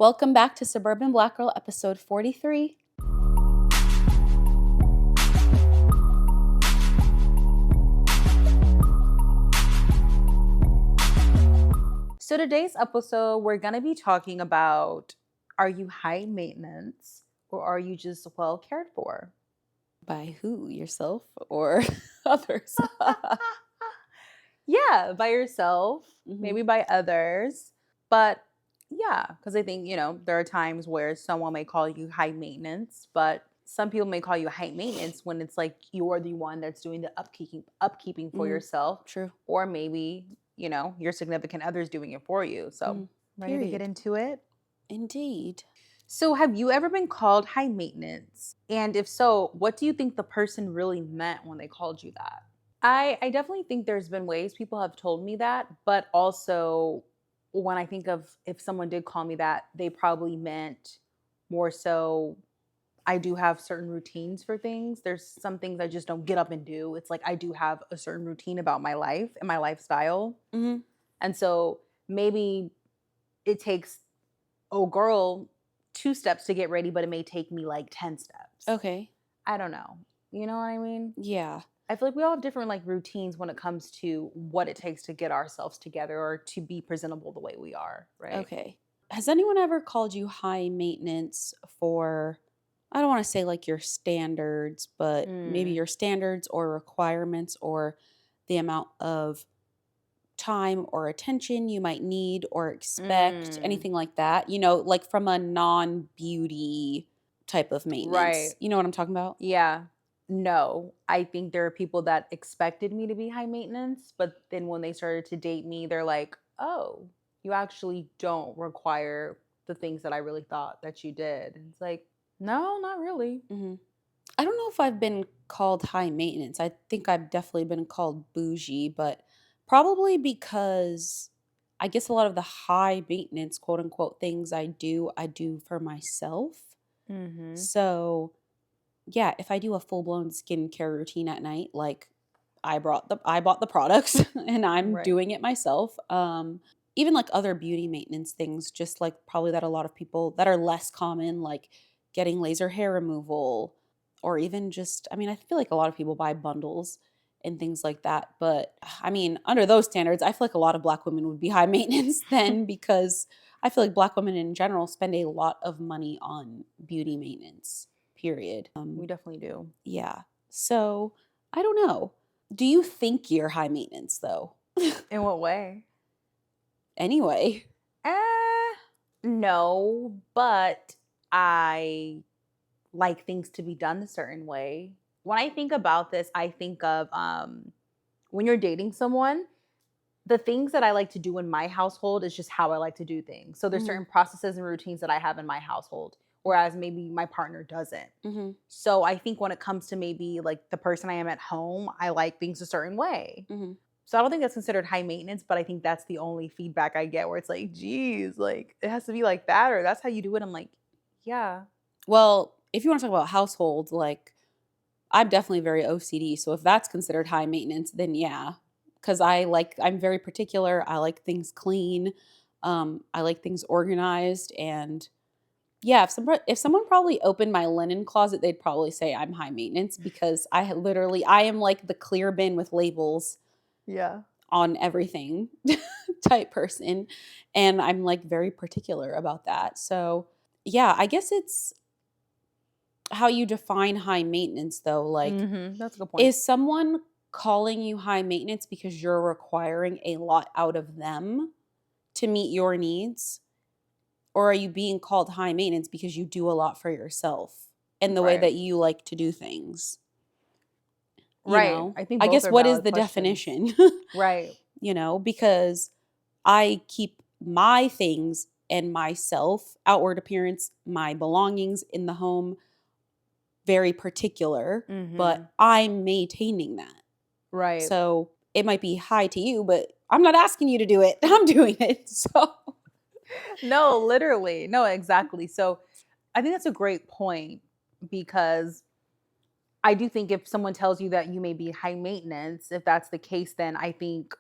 Welcome back to Suburban Black Girl, episode 43. So today's episode, we're going to be talking about, are you high maintenance or are you just well cared for? By who? Yourself or others? Yeah, by yourself, maybe by others. But yeah, because I think, there are times where someone may call you high maintenance, but some people may call you high maintenance when it's like you're the one that's doing the upkeeping for yourself. True. Or maybe, your significant other's doing it for you. So ready to get into it? Indeed. So have you ever been called high maintenance? And if so, what do you think the person really meant when they called you that? I definitely think there's been ways people have told me that, but also when I think of if someone did call me that, they probably meant more so I do have certain routines for things. There's some things I just don't get up and do. It's like I do have a certain routine about my life and my lifestyle. Mm-hmm. And so maybe it takes, oh girl, 2 steps to get ready, but it may take me like 10 steps. Okay. I don't know. You know what I mean? Yeah. I feel like we all have different like routines when it comes to what it takes to get ourselves together or to be presentable the way we are, right? Okay. Has anyone ever called you high maintenance for, I don't want to say like your standards, but maybe your standards or requirements or the amount of time or attention you might need or expect, anything like that, like from a non-beauty type of maintenance. Right. You know what I'm talking about? Yeah. No, I think there are people that expected me to be high maintenance, but then when they started to date me, they're like, oh, you actually don't require the things that I really thought that you did. And it's like, no, not really. Mm-hmm. I don't know if I've been called high maintenance. I think I've definitely been called bougie, but probably because I guess a lot of the high maintenance, quote unquote, things I do for myself. Mm-hmm. So, yeah, if I do a full blown skincare routine at night, like I bought the products and I'm Right. doing it myself. Even like other beauty maintenance things, just like probably that a lot of people that are less common, like getting laser hair removal, or even just, I mean, I feel like a lot of people buy bundles and things like that. But I mean, under those standards, I feel like a lot of Black women would be high maintenance then, because I feel like Black women in general spend a lot of money on beauty maintenance, period. We definitely do. Yeah. So I don't know. Do you think you're high maintenance though? In what way? Anyway. No, but I like things to be done a certain way. When I think about this, I think of when you're dating someone, the things that I like to do in my household is just how I like to do things. So there's certain processes and routines that I have in my household, whereas maybe my partner doesn't. Mm-hmm. So I think when it comes to maybe like the person I am at home, I like things a certain way. Mm-hmm. So I don't think that's considered high maintenance, but I think that's the only feedback I get where it's like, geez, like it has to be like that or that's how you do it. I'm like, yeah. Well, if you want to talk about household, like I'm definitely very OCD. So if that's considered high maintenance, then yeah. Because I'm very particular. I like things clean. I like things organized. And yeah, if someone probably opened my linen closet, they'd probably say I'm high maintenance, because I am like the clear bin with labels. Yeah. On everything type person. And I'm like very particular about that. So yeah, I guess it's how you define high maintenance though. Like, That's a good point. is someone calling you high maintenance because you're requiring a lot out of them to meet your needs? Or are you being called high maintenance because you do a lot for yourself and the way that you like to do things? I think I both guess are what is valid the questions. definition? Right. Because I keep my things and myself, outward appearance, my belongings in the home very particular, but I'm maintaining that. Right. So it might be high to you, but I'm not asking you to do it. I'm doing it. So No, literally. No, exactly. So I think that's a great point because I do think if someone tells you that you may be high maintenance, if that's the case, then I think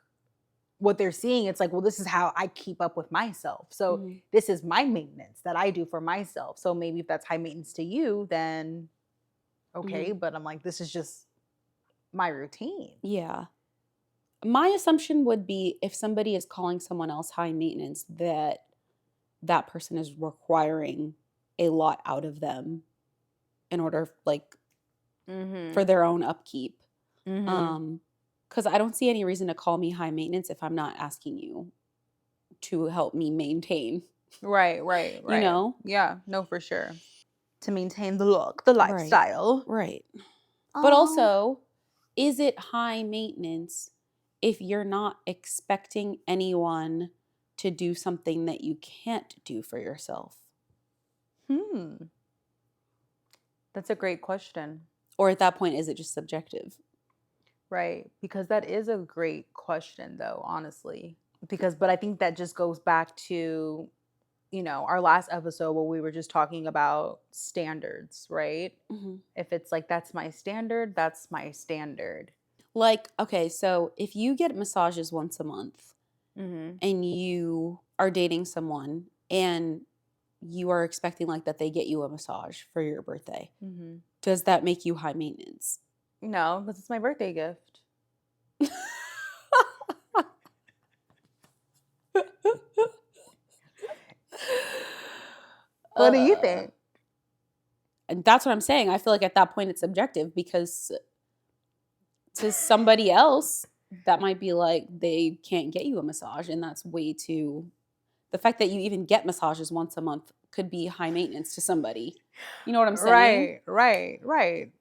what they're seeing, it's like, well, this is how I keep up with myself. So Mhm. this is my maintenance that I do for myself. So maybe if that's high maintenance to you, then okay. Mhm. But I'm like, this is just my routine. Yeah. My assumption would be if somebody is calling someone else high maintenance, that that person is requiring a lot out of them in order, like, for Mm-hmm. their own upkeep. Mm-hmm. Um, because I don't see any reason to call me high maintenance if I'm not asking you to help me maintain, Right, right, you right. know? Yeah, no, for sure. To maintain the look, the Right. lifestyle. Right. But Um, also, is it high maintenance if you're not expecting anyone to do something that you can't do for yourself? hmm. That's a great question. Or at that point, is it just subjective? Right. Because that is a great question, though, honestly. Because, but I think that just goes back to, our last episode where we were just talking about standards, right? Mhm. If it's like, that's my standard, that's my standard. Like, okay, so if you get massages once a month Mm and you are dating someone and you are expecting like that they get you a massage for your birthday, hmm. Mm hmm. does that make you high maintenance? No, because it's my birthday gift. What do you uh, think? and that's what I'm saying. I feel like at that point it's subjective because to somebody else, that might be like they can't get you a massage, and that's way too. The fact that you even get massages once a month could be high maintenance to somebody. You know what I'm saying? Right, right, right.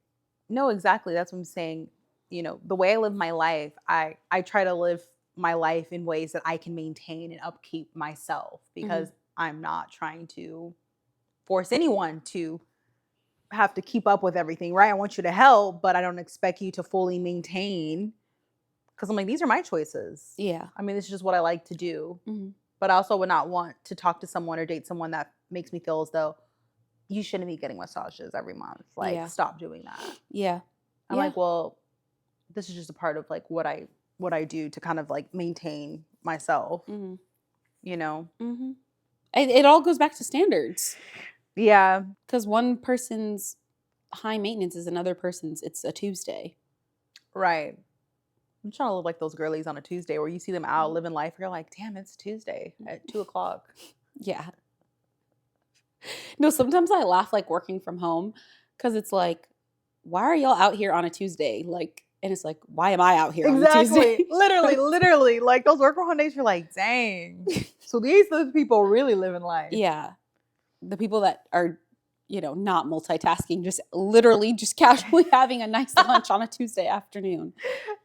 No, exactly. That's what I'm saying. The way I live my life, I try to live my life in ways that I can maintain and upkeep myself Mhm. because I'm not trying to force anyone to have to keep up with everything, right? I want you to help, but I don't expect you to fully maintain because I'm like, these are my choices. Yeah. I mean, this is just what I like to do. Mhm. But I also would not want to talk to someone or date someone that makes me feel as though you shouldn't be getting massages every month. Like, Yeah. stop doing that. Yeah. I'm Yeah. like, well, this is just a part of like what I do to kind of like maintain myself, Mhm. you know? Mhm. It all goes back to standards Yeah, because one person's high maintenance is another person's. It's a Tuesday. right. I'm trying to live like those girlies on a Tuesday where you see them out Mhm. living life. You're like, damn, it's Tuesday at 2 o'clock. Yeah. No, sometimes I laugh like working from home because it's like, why are y'all out here on a Tuesday? Like, and it's like, why am I out here on a Tuesday? Exactly. Literally, literally. Like those work from home days, you're like, dang. So these are the people really living life. Yeah. The people that are, not multitasking, just literally just casually having a nice lunch on a Tuesday afternoon.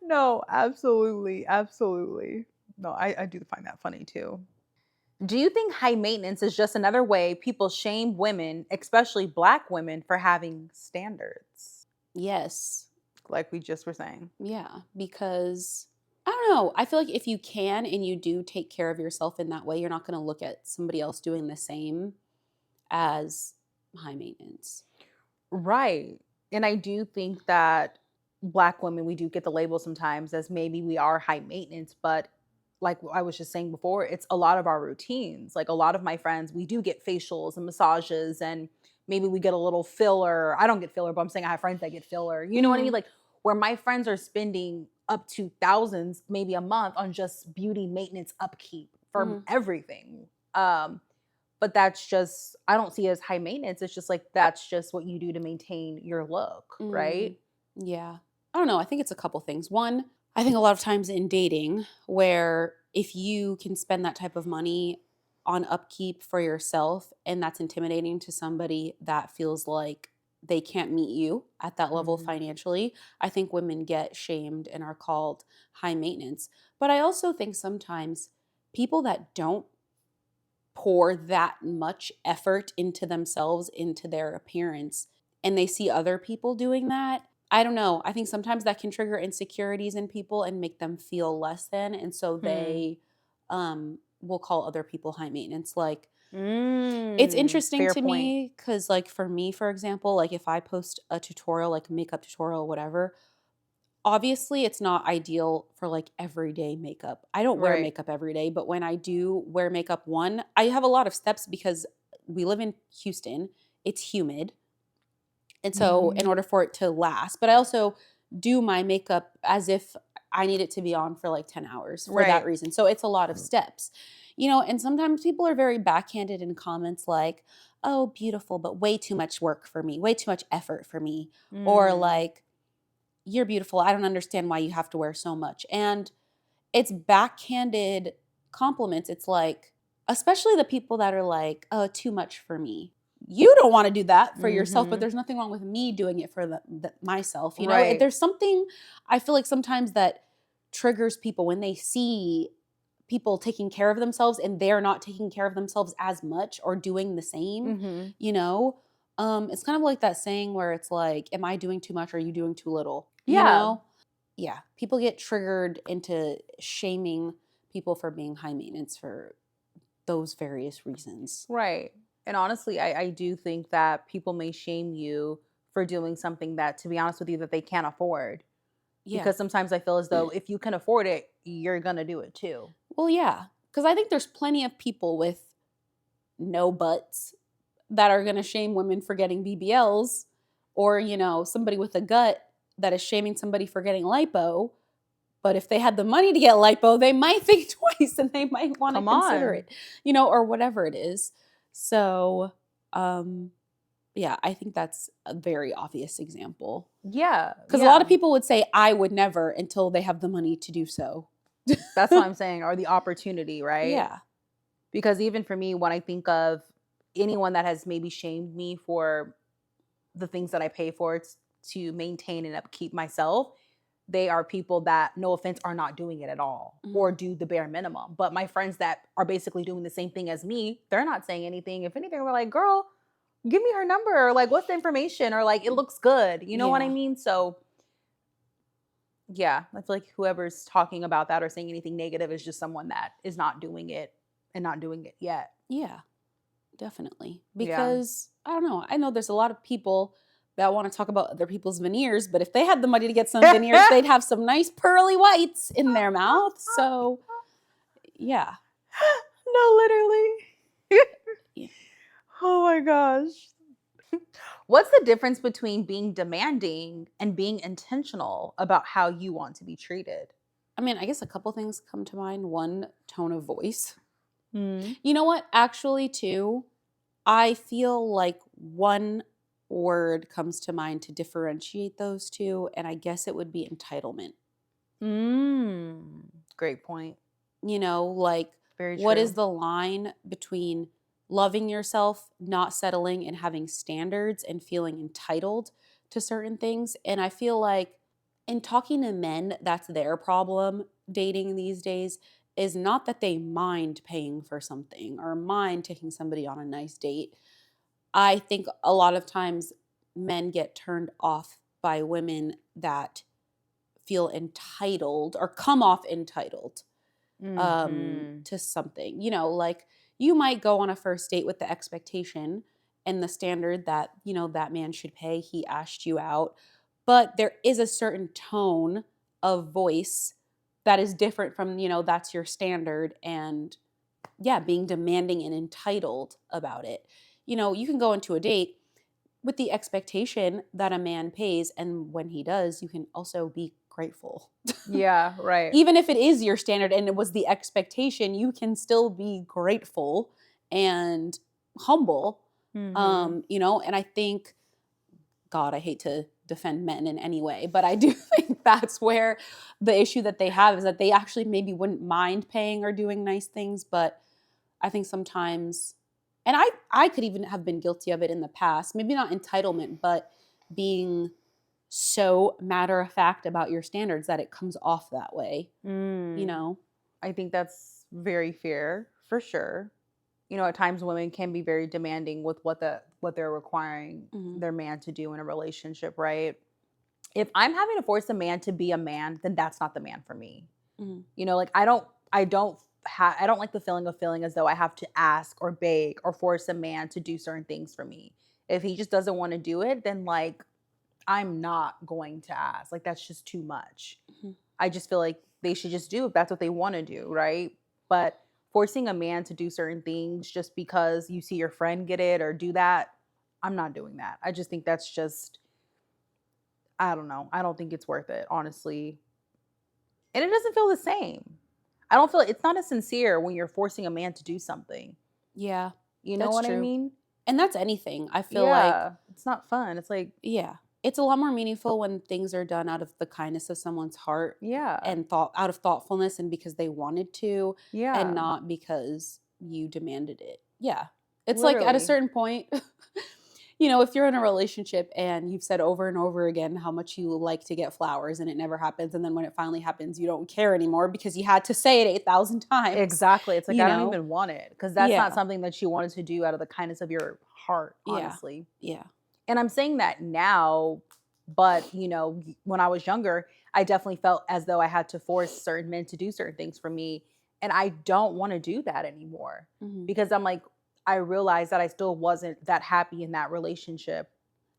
No, absolutely. Absolutely. No, I do find that funny too. Do you think high maintenance is just another way people shame women, especially Black women, for having standards? Yes. Like we just were saying. Yeah. Because I don't know. I feel like if you can and you do take care of yourself in that way, you're not going to look at somebody else doing the same as high maintenance. Right. And I do think that Black women, we do get the label sometimes as maybe we are high maintenance, but like I was just saying before, it's a lot of our routines. Like a lot of my friends, we do get facials and massages, and maybe we get a little filler. I don't get filler, but I'm saying I have friends that get filler. You know what I mean? Mhm. Like where my friends are spending up to thousands, maybe a month on just beauty maintenance upkeep for Mhm. everything. But that's just I don't see it as high maintenance. It's just like that's just what you do to maintain your look, Mm. right? Yeah. I don't know. I think it's a couple things. One, I think a lot of times in dating, where if you can spend that type of money on upkeep for yourself and that's intimidating to somebody that feels like they can't meet you at that level Mhm. financially, I think women get shamed and are called high maintenance. But I also think sometimes people that don't pour that much effort into themselves, into their appearance, and they see other people doing that, I don't know. I think sometimes that can trigger insecurities in people and make them feel less than. And so Hmm. they will call other people high maintenance. Like, it's interesting Fair to point. me because, like, for me, for example, like if I post a tutorial, like a makeup tutorial, whatever, obviously it's not ideal for like everyday makeup. I don't wear Right. makeup every day, but when I do wear makeup, one, I have a lot of steps because we live in Houston. It's humid. And so in Mhm. order for it to last, but I also do my makeup as if I need it to be on for like 10 hours for that Right. reason. So it's a lot of steps. And sometimes people are very backhanded in comments like, "Oh, beautiful, but way too much work for me, way too much effort for me." Or Mm. like, "You're beautiful. I don't understand why you have to wear so much." And it's backhanded compliments. It's like, especially the people that are like, "Oh, too much for me." You don't want to do that for yourself, but Mhm. there's nothing wrong with me doing it for myself. Right. There's something I feel like sometimes that triggers people when they see people taking care of themselves and they're not taking care of themselves as much or doing the same, Mhm. you know? It's kind of like that saying where it's like, am I doing too much or are you doing too little? You Yeah. know? Yeah, people get triggered into shaming people for being high maintenance for those various reasons. Right. And honestly, I do think that people may shame you for doing something that, to be honest with you, that they can't afford. Yeah. Because sometimes I feel as though if you can afford it, you're gonna do it too. Well, yeah, because I think there's plenty of people with no butts that are going to shame women for getting BBLs, or somebody with a gut that is shaming somebody for getting lipo. But if they had the money to get lipo, they might think twice and they might want to Come consider on. it, or whatever it is. So, um, yeah, I think that's a very obvious example. Yeah, Because a lot of yeah. people would say, I would never until they have the money to do so. That's what I'm saying, or the opportunity, right? Yeah. Because even for me, when I think of anyone that has maybe shamed me for the things that I pay for to maintain and upkeep myself, they are people that, no offense, are not doing it at all Mhm. or do the bare minimum. But my friends that are basically doing the same thing as me, they're not saying anything. If anything, we're like, girl, give me her number, or like, what's the information, or like, it looks good. You know what I Yeah. mean? So, yeah, I feel like whoever's talking about that or saying anything negative is just someone that is not doing it and not doing it yet. Yeah. Definitely. Yeah. Because I don't know. I know there's a lot of people that want to talk about other people's veneers, but if they had the money to get some veneers, they'd have some nice pearly whites in their mouth. So, yeah. No, literally. Yeah. Oh my gosh. What's the difference between being demanding and being intentional about how you want to be treated? I mean, I guess a couple things come to mind. One, tone of voice. Mm. You know what? Actually, too, I feel like one word comes to mind to differentiate those two, and I guess it would be entitlement. Mm. Great point. Like Very what is true. the line between loving yourself, not settling, and having standards and feeling entitled to certain things? And I feel like in talking to men, that's their problem dating these days is not that they mind paying for something or mind taking somebody on a nice date. I think a lot of times men get turned off by women that feel entitled or come off entitled Mhm. to something. Like you might go on a first date with the expectation and the standard that, that man should pay. He asked you out. But there is a certain tone of voice that is different from, that's your standard. And yeah, being demanding and entitled about it. You can go into a date with the expectation that a man pays. And when he does, you can also be grateful. Yeah, right. Even if it is your standard and it was the expectation, you can still be grateful and humble. Mhm. And I think, God, I hate to defend men in any way, but I do think that's where the issue that they have is that they actually maybe wouldn't mind paying or doing nice things, but I think sometimes, and I could even have been guilty of it in the past, maybe not entitlement, but being so matter of fact about your standards that it comes off that way, you Mm. know? I think that's very fair, for sure. At times women can be very demanding with what they're requiring Mhm, their man to do in a relationship, right? If I'm having to force a man to be a man, then that's not the man for me. mhm. Like I don't like the feeling of feeling as though I have to ask or beg or force a man to do certain things for me. If he just doesn't want to do it, then like I'm not going to ask. Like, that's just too much. Mhm. I just feel like they should just do if that's what they want to do, right? But forcing a man to do certain things just because you see your friend get it or do that, I'm not doing that. I just think that's just, I don't know. I don't think it's worth it, honestly. And it doesn't feel the same. I don't feel it's not as sincere when you're forcing a man to do something. Yeah, You know that's what I true. mean? And that's anything. I feel like, Yeah. It's not fun. It's like, yeah, it's a lot more meaningful when things are done out of the kindness of someone's heart yeah. and thought out of thoughtfulness and because they wanted to and Yeah. not because you demanded it. Yeah. It's like at a Literally. certain point, if you're in a relationship and you've said over and over again how much you like to get flowers and it never happens. And then when it finally happens, you don't care anymore because you had to say it 8,000 times, Exactly. It's like you I don't know? even want it because that's not Yeah. something that you wanted to do out of the kindness of your heart, Yeah. honestly. Yeah. And I'm saying that now, but when I was younger, I definitely felt as though I had to force certain men to do certain things for me. And I don't want to do that anymore Mhm. because I'm like, I realized that I still wasn't that happy in that relationship.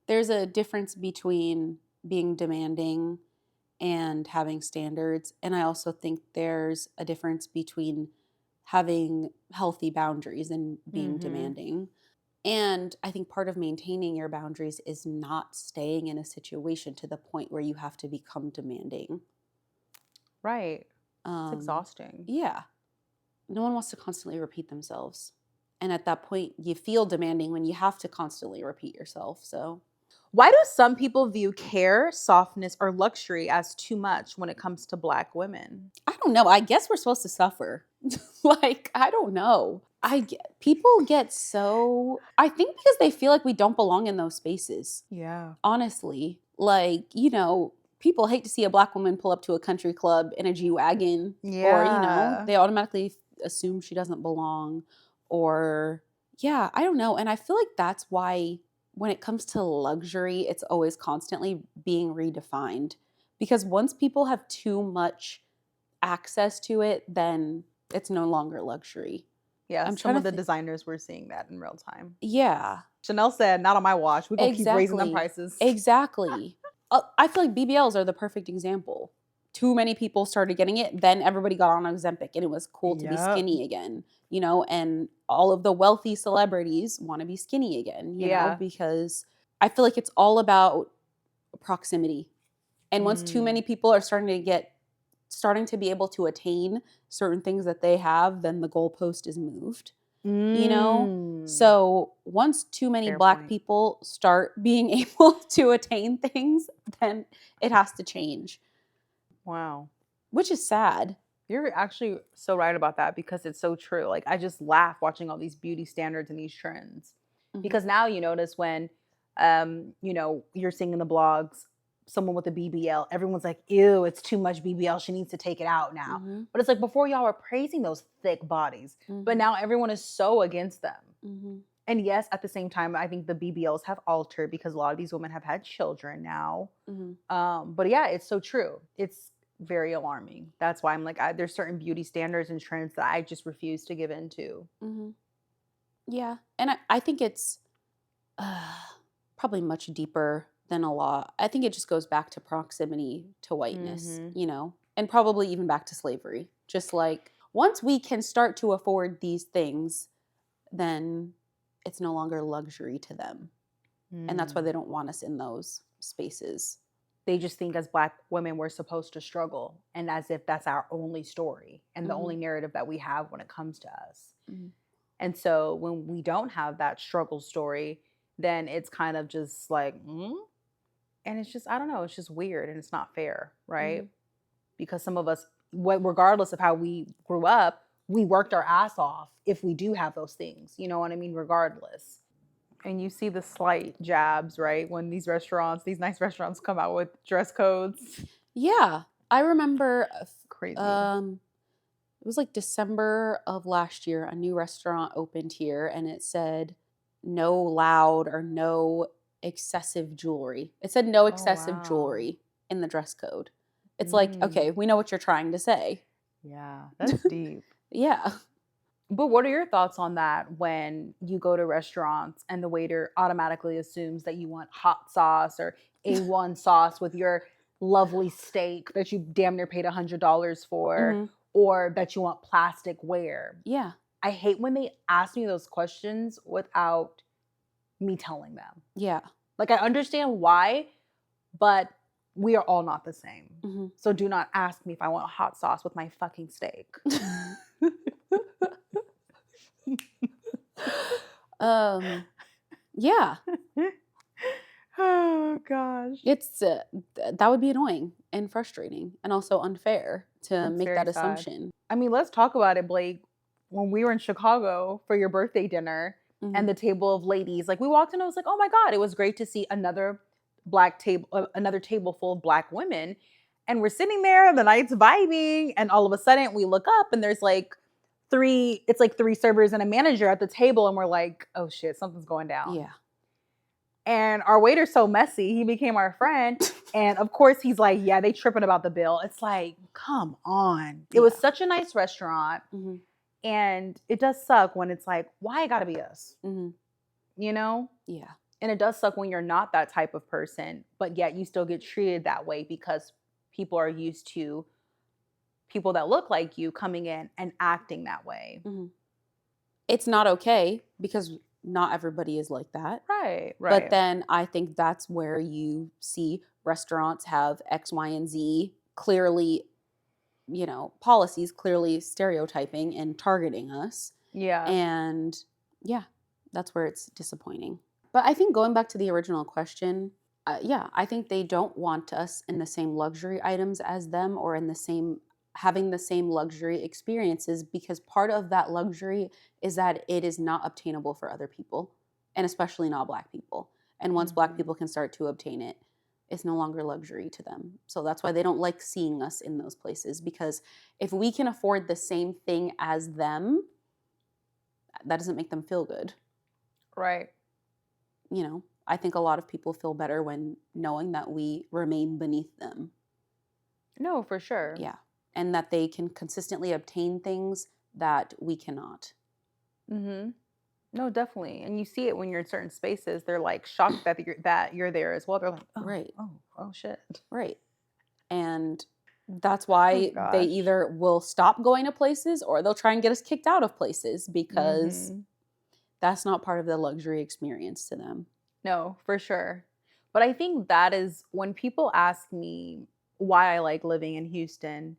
There's a difference between being demanding and having standards. And I also think there's a difference between having healthy boundaries and being Hmm. demanding. And I think part of maintaining your boundaries is not staying in a situation to the point where you have to become demanding. Right. It's Um, exhausting. yeah, no one wants to constantly repeat themselves. And at that point, you feel demanding when you have to constantly repeat yourself. So Why do some people view care, softness, or luxury as too much when it comes to Black women? I don't know. I guess we're supposed to suffer. Like, I don't know. People get so, I think because they feel like we don't belong in those spaces. Yeah. Honestly, like, people hate to see a Black woman pull up to a country club in a G-Wagon or, Yeah. they automatically assume she doesn't belong or yeah, I don't know. And I feel like that's why when it comes to luxury, it's always constantly being redefined because once people have too much access to it, then it's no longer luxury. Yeah, I'm some trying of to the think. designers were seeing that in real time. Yeah, Chanel said, "Not on my watch. We're gonna keep raising them exactly. prices." Exactly. I feel like BBLs are the perfect example. Too many people started getting it, then everybody got on Ozempic and it was cool to be Yep. skinny again, and all of the wealthy celebrities want to be skinny again, Yeah. because I feel like it's all about proximity. And once too Mm. many people are starting to be able to attain certain things that they have, then the goalpost is moved, you know? Mm. So once too many Fair Black point. people start being able to attain things, then it has to change, Wow. which is sad. You're actually so right about that because it's so true. Like I just laugh watching all these beauty standards and these trends. Mhm, Because now you notice when you're seeing in the blogs someone with a BBL, everyone's like, "Ew, it's too much BBL. She needs to take it out now." mhm, But it's like before y'all were praising those thick bodies, but mhm, now everyone is so against them. mhm, And yes, at the same time, I think the BBLs have altered because a lot of these women have had children now. mhm, But yeah, it's so true. It's very alarming. That's why I'm like, there's certain beauty standards and trends that I just refuse to give into. mhm. Yeah, and I think it's uh, probably much deeper than a lot. I think it just goes back to proximity to whiteness, Hmm. and probably even back to slavery. Just like once we can start to afford these things, then it's no longer luxury to them. And that's why Mm. they don't want us in those spaces. They just think as Black women, we're supposed to struggle, and as if that's our only story and the Hmm. only narrative that we have when it comes to us. Hmm. And so when we don't have that struggle story, then it's kind of just like, and it's just, I don't know, it's just weird and it's not fair, right? Hmm. Because some of us, regardless of how we grew up, we worked our ass off if we do have those things. You know what I mean? Regardless. And you see the slight jabs, right? When these nice restaurants come out with dress codes. Yeah, I remember. Crazy. Um, it was like December of last year. A new restaurant opened here, and it said no loud or no excessive jewelry. It said no Oh, excessive wow. jewelry in the dress code. It's like, Mm. okay, we know what you're trying to say. Yeah, that's deep. Yeah. But what are your thoughts on that when you go to restaurants and the waiter automatically assumes that you want hot sauce or A1 sauce with your lovely steak that you damn near paid $100 for, Mhm. or that you want plastic ware. Yeah. I hate when they ask me those questions without me telling them. Yeah. Like, I understand why, but we are all not the same. Mhm. So do not ask me if I want hot sauce with my fucking steak. Yeah. Oh gosh. It's that would be annoying and frustrating and also unfair to It's make very that sad. assumption. I mean, let's talk about it, Blake. When we were in Chicago for your birthday dinner and Mhm. the table of ladies, like we walked in, I was like, oh my God, it was great to see another black table, another table full of black women. And we're sitting there, the night's vibing, and all of a sudden we look up and there's like it's like three servers and a manager at the table, and we're like, oh shit, something's going down. Yeah. And our waiter's so messy, he became our friend. And of course, he's like, yeah, they tripping about the bill. It's like, come on. It was Yeah. such a nice restaurant. Mhm. And it does suck when it's like, why it gotta be us? Mhm. You know? Yeah. And it does suck when you're not that type of person, but yet you still get treated that way because people are used to people that look like you coming in and acting that way. Mhm. It's not okay because not everybody is like that. Right, But right. then I think that's where you see restaurants have X, Y, and Z clearly, policies clearly stereotyping and targeting us. Yeah. And yeah, that's where it's disappointing. But I think going back to the original question, yeah, I think they don't want us in the same luxury items as them or in the same having the same luxury experiences because part of that luxury is that it is not obtainable for other people and especially not black people. And once black Mhm. people can start to obtain it, it's no longer luxury to them. So that's why they don't like seeing us in those places because if we can afford the same thing as them, that doesn't make them feel good. Right. I think a lot of people feel better when knowing that we remain beneath them. No, for sure. Yeah. And that they can consistently obtain things that we cannot. Mhm. No, definitely. And you see it when you're in certain spaces. They're like shocked that you're there as well. They're like, "Oh, Right. oh shit." Right. And that's Oh why they gosh. either will stop going to places or they'll try and get us kicked out of places because Mhm. that's not part of the luxury experience to them. No, for sure. But I think that is when people ask me why I like living in Houston,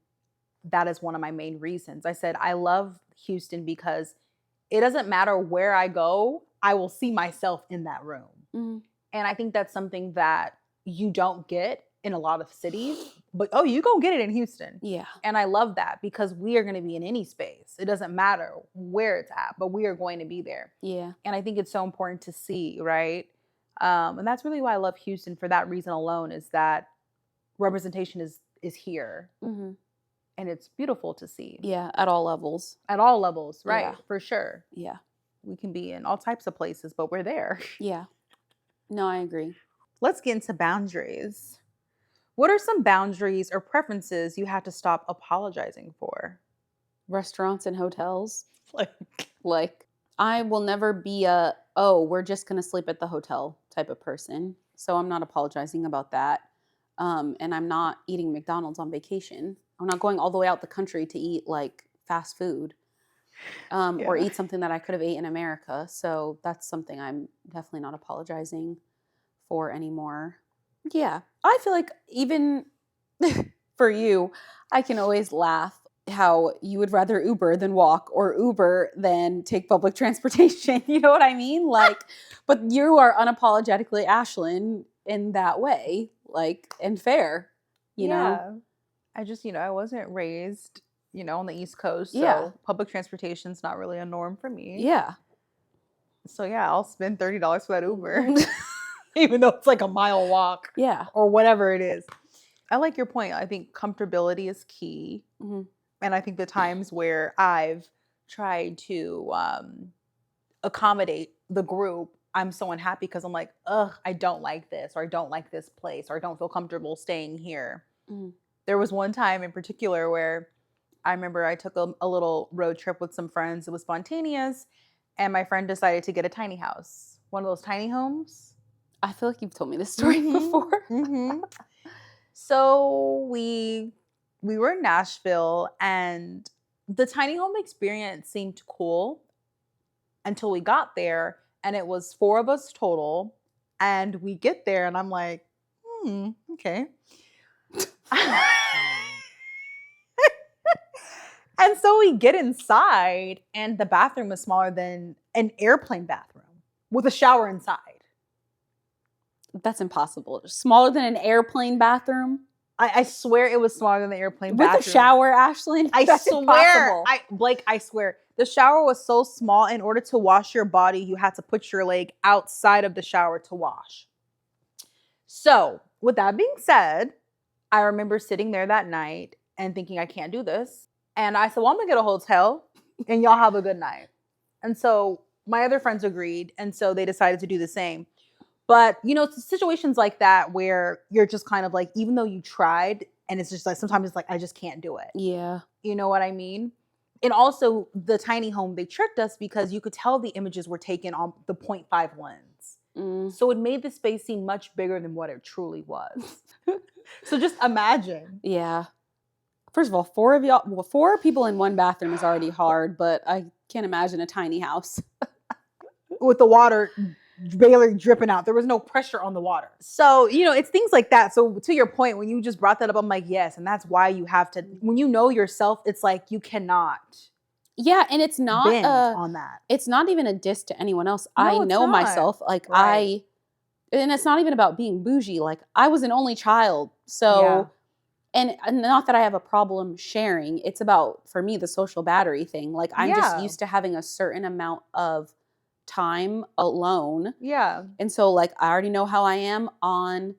that is one of my main reasons. I said I love Houston because it doesn't matter where I go, I will see myself in that room. Mhm. And I think that's something that you don't get in a lot of cities, but oh, you gonna get it in Houston. Yeah. And I love that because we are going to be in any space. It doesn't matter where it's at, but we are going to be there. Yeah. And I think it's so important to see, right? And that's really why I love Houston for that reason alone is that representation is here Hmm. and it's beautiful to see Yeah. At all levels. at all levels, Yeah. right? For sure. Yeah. We can be in all types of places, but we're there. Yeah. No, I agree. Let's get into boundaries. What are some boundaries or preferences you had to stop apologizing for? Restaurants and hotels. Like, Like, I will never be a, oh, we're just going to sleep at the hotel type of person. So I'm not apologizing about that. And I'm not eating McDonald's on vacation. I'm not going all the way out the country to eat like fast food or yeah. eat something that I could have ate in America. So that's something I'm definitely not apologizing for anymore. Yeah. I feel like even for you, I can always laugh how you would rather Uber than walk or Uber than take public transportation. You know what I mean? Like, but you are unapologetically Ashlyn in that way, like, and fair, you know? Yeah. I just, I wasn't raised, on the East Coast, Yeah. so public transportation's not really a norm for me. Yeah. So yeah, I'll spend $30 for that Uber, even though it's like a mile walk Yeah. or whatever it is. I like your point. I think comfortability is key. Hmm. And I think the times where I've tried to accommodate the group, I'm so unhappy because I'm like, ugh, I don't like this, or I don't like this place, or I don't feel comfortable staying here. Hmm. There was one time in particular where I remember I took a little road trip with some friends. It was spontaneous. And my friend decided to get a tiny house, one of those tiny homes. I feel like you've told me this story Mhm. before. Mhm. So we were in Nashville and the tiny home experience seemed cool until we got there and it was 4 of us total and we get there and I'm like, okay." And so we get inside and the bathroom is smaller than an airplane bathroom with a shower inside. That's impossible. Smaller than an airplane bathroom I swear it was smaller than the airplane with a bathroom. shower, Ashlyn. I That's swear, impossible. I swear. The shower was so small, in order to wash your body, you had to put your leg outside of the shower to wash. So, with that being said, I remember sitting there that night and thinking, I can't do this. And I said, well, I'm gonna get a hotel and y'all have a good night. And so my other friends agreed. And so they decided to do the same. But, it's situations like that where you're just kind of like, even though you tried, and it's just like, sometimes it's like, I just can't do it. Yeah. You know what I mean? And also the tiny home, they tricked us because you could tell the images were taken on the 0.5 lens. Mm. So it made the space seem much bigger than what it truly was. So just imagine. Yeah. First of all, 4 of y'all, well, 4 people in one bathroom is already hard, but I can't imagine a tiny house. With the water barely dripping out. There was no pressure on the water. So, it's things like that. So to your point, when you just brought that up, I'm like, yes. And that's why you have to, when you know yourself, it's like you cannot Yeah, and bend on that. it's not even a diss to anyone else. I No, it's know not. myself. Like Right. and it's not even about being bougie. Like I was an only child. Yeah. So and not that I have a problem sharing. It's about for me the social battery thing. Like I'm just Yeah. used to having a certain amount of time alone. Yeah. And so like I already know how I am on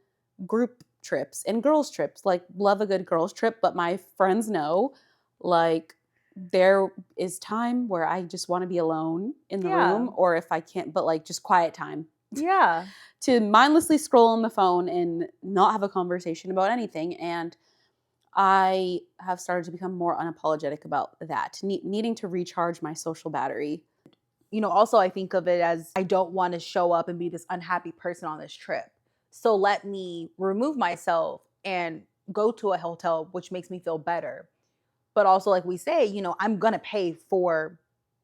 group trips and girls trips. Like love a good girls trip, but my friends know like there is time where I just want to be alone in the Yeah. room or if I can't but like just quiet time Yeah. to mindlessly scroll on the phone and not have a conversation about anything and I have started to become more unapologetic about that, needing to recharge my social battery. Also, I think of it as I don't want to show up and be this unhappy person on this trip. So let me remove myself and go to a hotel, which makes me feel better. But also, like we say, I'm going to pay for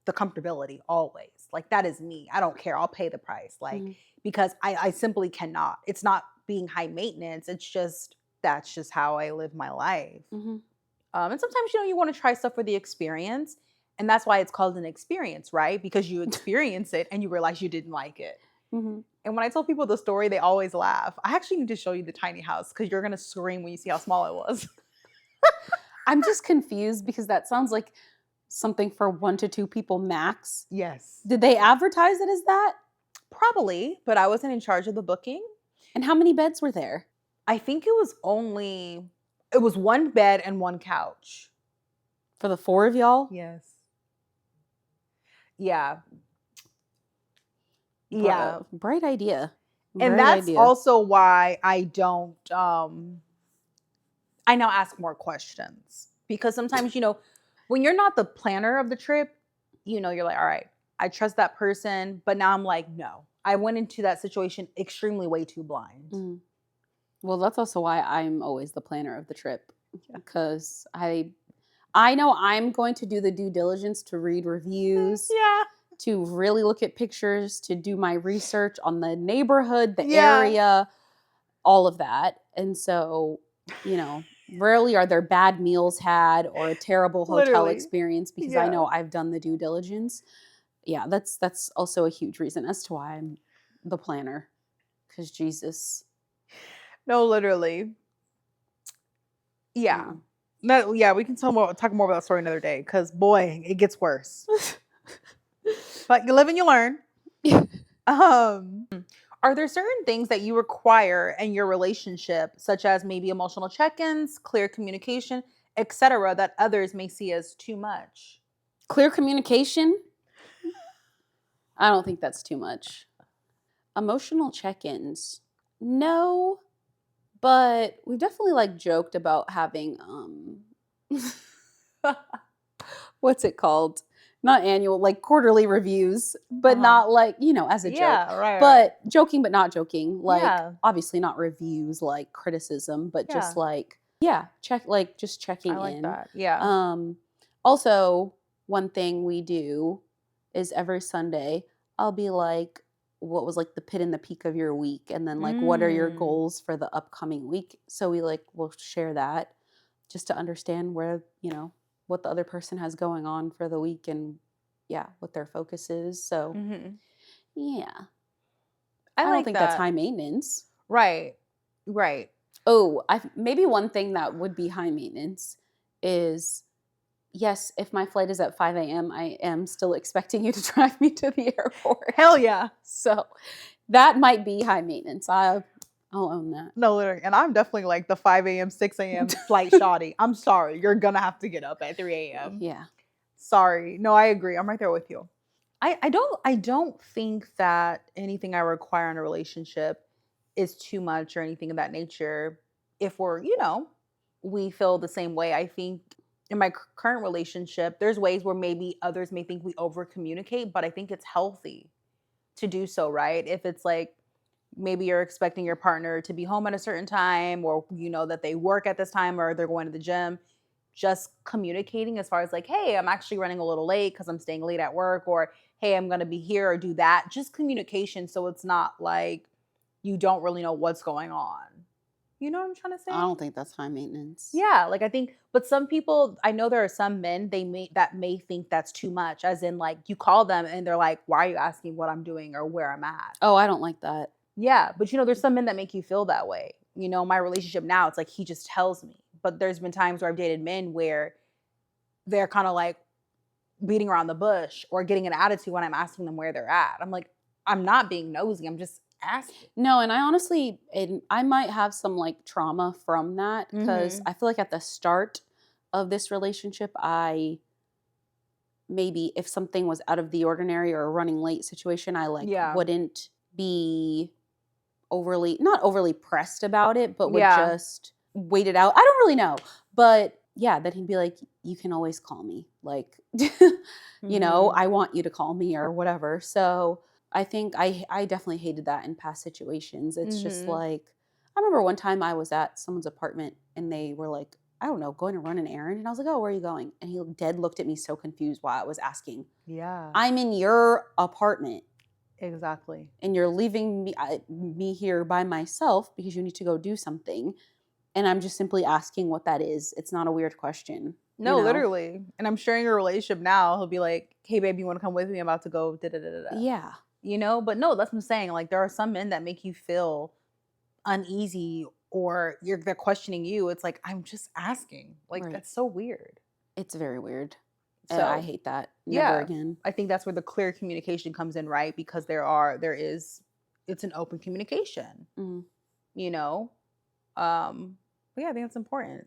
the comfortability always. Like, that is me. I don't care. I'll pay the price. Like, Mhm. because I simply cannot. It's not being high maintenance. It's just, that's just how I live my life. Mhm. And sometimes, you want to try stuff for the experience. And that's why it's called an experience, right? Because you experience it and you realize you didn't like it. Mhm. And when I tell people the story, they always laugh. I actually need to show you the tiny house because you're going to scream when you see how small it was. I'm just confused because that sounds like something for 1 to 2 people max. Yes. Did they advertise it as that? Probably, but I wasn't in charge of the booking. And how many beds were there? I think it was one bed and one couch. For the 4 of y'all? Yes. Yeah. Yeah. Bright idea. And Bright that's idea. also why I don't I now ask more questions because sometimes, when you're not the planner of the trip, you're like, all right, I trust that person. But now I'm like, no, I went into that situation extremely way too blind. Mm. Well, that's also why I'm always the planner of the trip Yeah. because I know I'm going to do the due diligence to read reviews, Yeah. to really look at pictures, to do my research on the neighborhood, the Yeah. area, all of that. And so, rarely are there bad meals had or a terrible hotel Literally. experience because I Yeah. know I've done the due diligence. Yeah, that's also a huge reason as to why I'm the planner. Because Jesus. No, literally. Yeah. Mm. No, yeah, we can talk more about that story another day because boy, it gets worse. But you live and you learn. Um, are there certain things that you require in your relationship, such as maybe emotional check-ins, clear communication, etc., that others may see as too much? Clear communication? I don't think that's too much. Emotional check-ins. No, but we've definitely like joked about having what's it called? not annual, like quarterly reviews, but Uh-huh. not like, as a joke. Yeah, right. But joking, but not joking. Like, Yeah. obviously not reviews like criticism, but just Yeah. like, yeah, just I checking like in. that. Yeah. Um, Also, one thing we do is every Sunday, I'll be like, what was like the pit and the peak of your week? And then like, what are your Mm. goals for the upcoming week? So we like, will share that just to understand where, what the other person has going on for the week and yeah, what their focus is. So, Mhm. yeah, I I don't like think that's that. high maintenance. Right. Right. Oh, I maybe one thing that would be high maintenance is yes, if my flight is at 5 a.m., I am still expecting you to drive me to the Hell airport. yeah. So that might be high maintenance. I'll own that. No, literally. And I'm definitely like the 5 a.m., 6 a.m. flight shoddy. I'm sorry. You're gonna have to get up at 3 a.m. Yeah. Sorry. No, I agree. I'm right there with you. I don't think that anything I require in a relationship is too much or anything of that nature. If we feel the same way. I think in my current relationship, there's ways where maybe others may think we over communicate, but I think it's healthy to do so, right? If it's like maybe you're expecting your partner to be home at a certain time, or you know that they work at this time or they're going to the gym, just communicating as far as like, hey, I'm actually running a little late because I'm staying late at work, or hey, I'm going to be here, or do that. Just communication, so it's not like you don't really know what's going on. You know what I'm trying to I say? don't think that's high maintenance. Yeah, like I think, but some people, I know there are some men that may think that's too much, as in like you call them and they're like, why are you asking what I'm doing or where I'm at? Oh, I don't like that. Yeah, but there's some men that make you feel that way. My relationship now, it's like he just tells me. But there's been times where I've dated men where they're kind of like beating around the bush or getting an attitude when I'm asking them where they're at. I'm like, I'm not being nosy. I'm just asking. No, and I honestly, and I might have some like trauma from that because Mhm. I feel like at the start of this relationship, I maybe if something was out of the ordinary or a running late situation, I like Yeah. wouldn't be not overly pressed about it, but would Yeah. just wait it out. I don't really know. But yeah, then he'd be like, you can always call me. Like, Mhm. I want you to call me or whatever. So I think I definitely hated that in past situations. It's just Mhm. like, I remember one time I was at someone's apartment and they were like, I don't know, going to run an errand. And I was like, oh, where are you going? And he dead looked at me so confused while I was asking, Yeah. I'm in your apartment Exactly. and you're leaving me here by myself because you need to go do something, and I'm just simply asking what that is. It's not a weird question, you No, know? literally. And I'm sharing a relationship now. He'll be like, "Hey, babe, you want to come with me? I'm about to go da da da da da." Yeah, But no, that's what I'm saying. Like, there are some men that make you feel uneasy, or they're questioning you. It's like, I'm just asking. Like, right. that's so weird. It's very weird. I So hate that. Never yeah, again. I think that's where the clear communication comes in, right? Because it's an open communication. Mhm. You know, but yeah, I think that's important.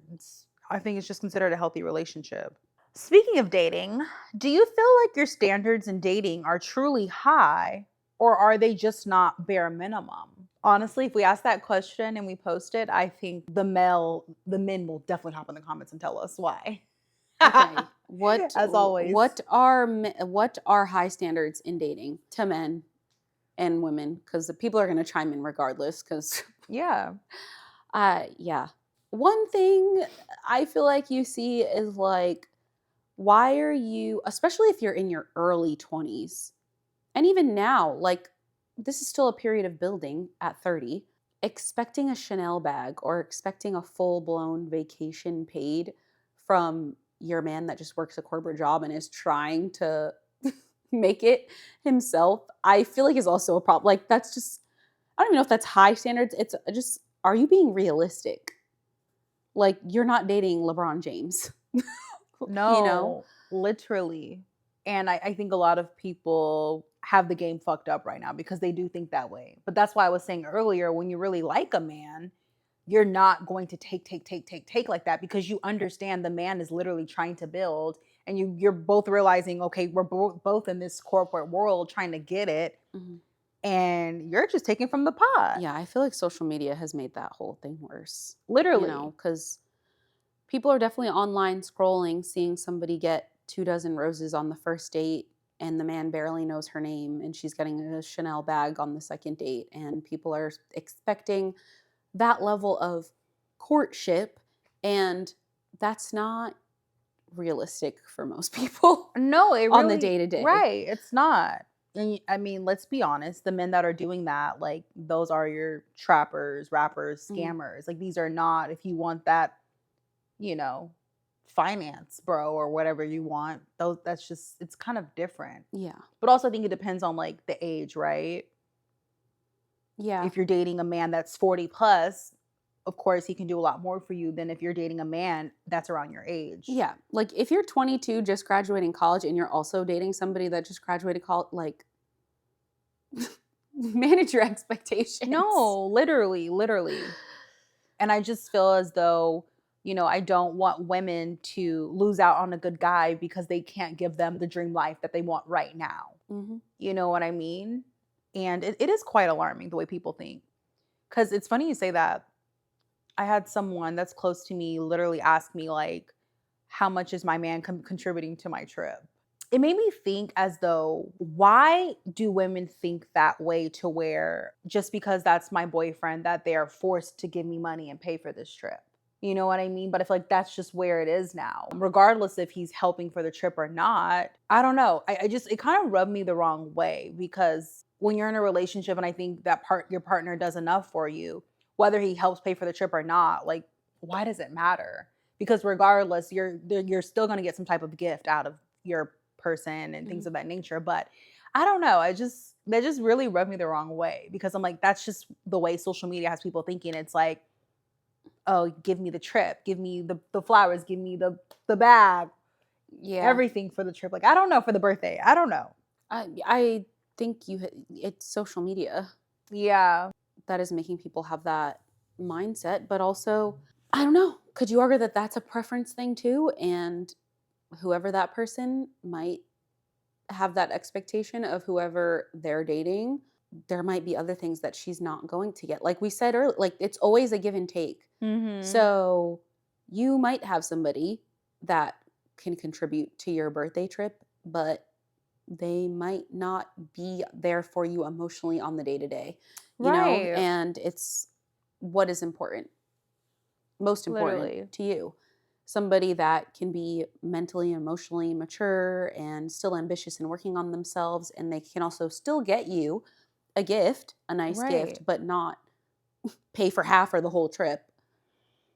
I think it's just considered a healthy relationship. Speaking of dating, do you feel like your standards in dating are truly high, or are they just not bare minimum? Honestly, if we ask that question and we post it, I think the men will definitely hop in the comments and tell us why. Okay. As always. What are high standards in dating to men and women? Because the people are going to chime in regardless. Because Yeah. yeah, one thing I feel like you see is like, why are you, especially if you're in your early 20s, and even now, like, this is still a period of building at 30, expecting a Chanel bag or expecting a full blown vacation paid from your man that just works a corporate job and is trying to make it himself, I feel like is also a problem. Like, that's just, I don't even know if that's high standards. It's just, are you being realistic? Like, you're not dating LeBron James, you know? No, literally. And I think a lot of people have the game fucked up right now because they do think that way. But that's why I was saying earlier, when you really like a man, you're not going to take like that, because you understand the man is literally trying to build, and you're both realizing, okay, we're both in this corporate world trying to get it, Mhm. and you're just taking from the pot. Yeah, I feel like social media has made that whole thing worse, Literally. because people are definitely online scrolling, seeing somebody get 2 dozen roses on the first date and the man barely knows her name and she's getting a Chanel bag on the second date and people are expecting that level of courtship and that's not realistic for most people No, it on the really day to day. right, it's not. And I mean, let's be honest, the men that are doing that, like those are your trappers, rappers, Mhm. scammers. Like these are not if you want that, you know, finance, bro, or whatever you want. Those that's just it's kind of different. Yeah. But also I think it depends on like the age, right? Yeah. If you're dating a man that's 40 plus, of course he can do a lot more for you than if you're dating a man that's around your age. Yeah. Like if you're 22 just graduating college and you're also dating somebody that just graduated college, like manage your expectations. No, literally, literally. And I just feel as though, I don't want women to lose out on a good guy because they can't give them the dream life that they want right now. Mhm. You know what I mean? And it is quite alarming the way people think. Because it's funny you say that. I had someone that's close to me literally ask me, like, how much is my man contributing to my trip? It made me think as though, why do women think that way to where just because that's my boyfriend that they are forced to give me money and pay for this trip? You know what I mean? But I feel like that's just where it is now. Regardless if he's helping for the trip or not, I don't know. I just it kind of rubbed me the wrong way because when you're in a relationship and I think that your partner does enough for you, whether he helps pay for the trip or not, like why does it matter? Because regardless, you're still going to get some type of gift out of your person and things Mhm. of that nature. But I don't know. That just really rubbed me the wrong way because I'm like, that's just the way social media has people thinking. It's like, oh, give me the trip, give me the flowers, give me the bag, Yeah. everything for the trip. Like, I don't know for the birthday. I don't know. I think it's social media Yeah. that is making people have that mindset, but also I don't know. Could you argue that that's a preference thing too? And whoever that person might have that expectation of whoever they're dating, there might be other things that she's not going to get. Like we said earlier, like it's always a give and take. Mhm. So you might have somebody that can contribute to your birthday trip, but they might not be there for you emotionally on the day to day, Right. and it's what is important, most important Literally. to you. Somebody that can be mentally, emotionally mature and still ambitious and working on themselves, and they can also still get you a gift, a nice Right. gift, but not pay for half or the whole trip,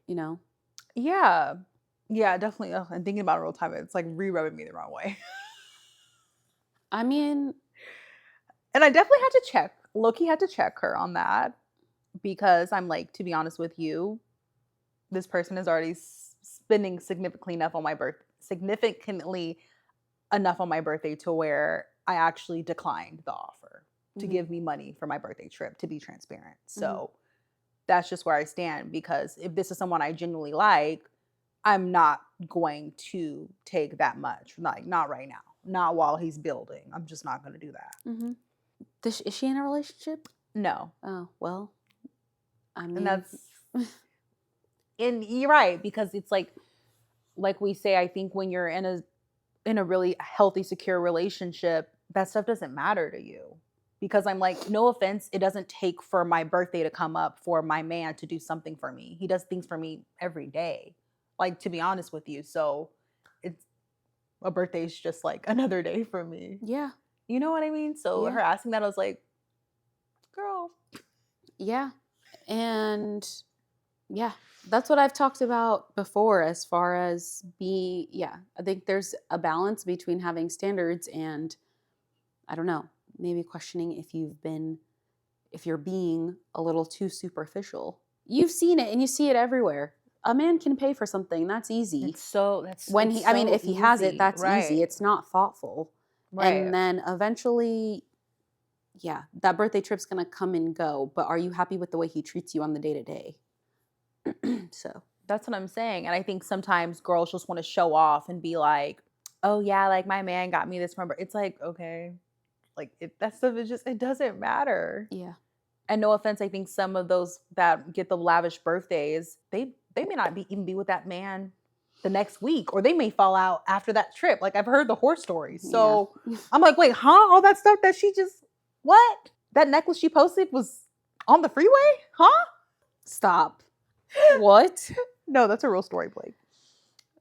you know? Yeah. Yeah, definitely. Ugh, and thinking about it real time, it's like re-rubbing me the wrong way. I mean, And I definitely had to check. Loki had to check her on that because I'm like, to be honest with you, this person is already spending significantly enough on my birthday to where I actually declined the offer to mhm, give me money for my birthday trip to be transparent. mhm. So that's just where I stand because if this is someone I genuinely like, I'm not going to take that much. Like not right now. Not while he's building. I'm just not going to do that. Mhm. Is she in a relationship? No. Oh, well, I And mean, that's and you're right because it's like we say I think when you're in a really healthy secure relationship, that stuff doesn't matter to you. Because I'm like, no offense, it doesn't take for my birthday to come up for my man to do something for me. He does things for me every day. Like to be honest with you. So it's a birthday's just like another day for me. yeah, You know what I mean? So yeah, her asking that, I was like, girl. yeah. And yeah, that's what I've talked about before as far as yeah, I think there's a balance between having standards and I don't know, maybe questioning if you're being a little too superficial. You've seen it and you see it everywhere. A man can pay for something, that's easy. When It's I mean, so if he has it, easy. that's easy. Right. It's not thoughtful. And Right. then eventually, yeah, that birthday trip's gonna come and go. But are you happy with the way he treats you on the day to day? So, That's what I'm saying. And I think sometimes girls just want to show off and be like, oh yeah, like my man got me this remember. It's like, okay. Like that stuff is just it doesn't matter. yeah. And no offense, I think some of those that get the lavish birthdays, they may not be even be with that man the next week, or they may fall out after that trip. Like I've heard the horror stories. Yeah. So I'm like, wait, huh? All that stuff that she just what? That necklace she posted was on the freeway? Huh? Stop. What? No, that's a real story, Blake.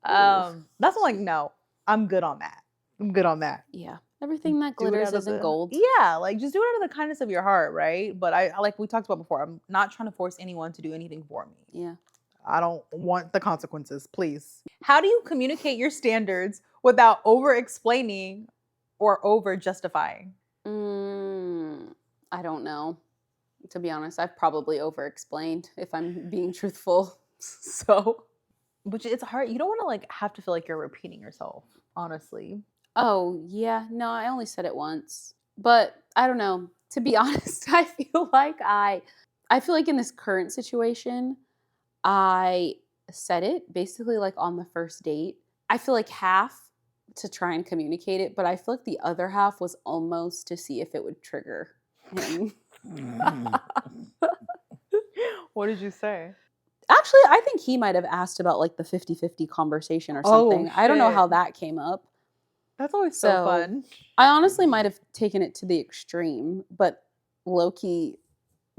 Ooh. That's like, no, I'm good on that. I'm good on that. Yeah. Everything that Do it glitters out of isn't the gold. yeah, like just do it out of the kindness of your heart, right? But I like we talked about before, I'm not trying to force anyone to do anything for me. Yeah. I don't want the consequences, please. How do you communicate your standards without over explaining or over justifying? I don't know. To be honest, I've probably over explained if I'm being truthful. So, Which it's hard. You don't want to like have to feel like you're repeating yourself, honestly. oh, yeah. No, I only said it once. But I don't know. To be honest, I feel like in this current situation, I said it basically like on the first date. I feel like half to try and communicate it, but I feel like the other half was almost to see if it would trigger him. What did you say? Actually, I think he might have asked about like the 50-50 conversation or Oh something. I don't know how shit. that came up. That's always so So fun. I honestly might have taken it to the extreme, but low key,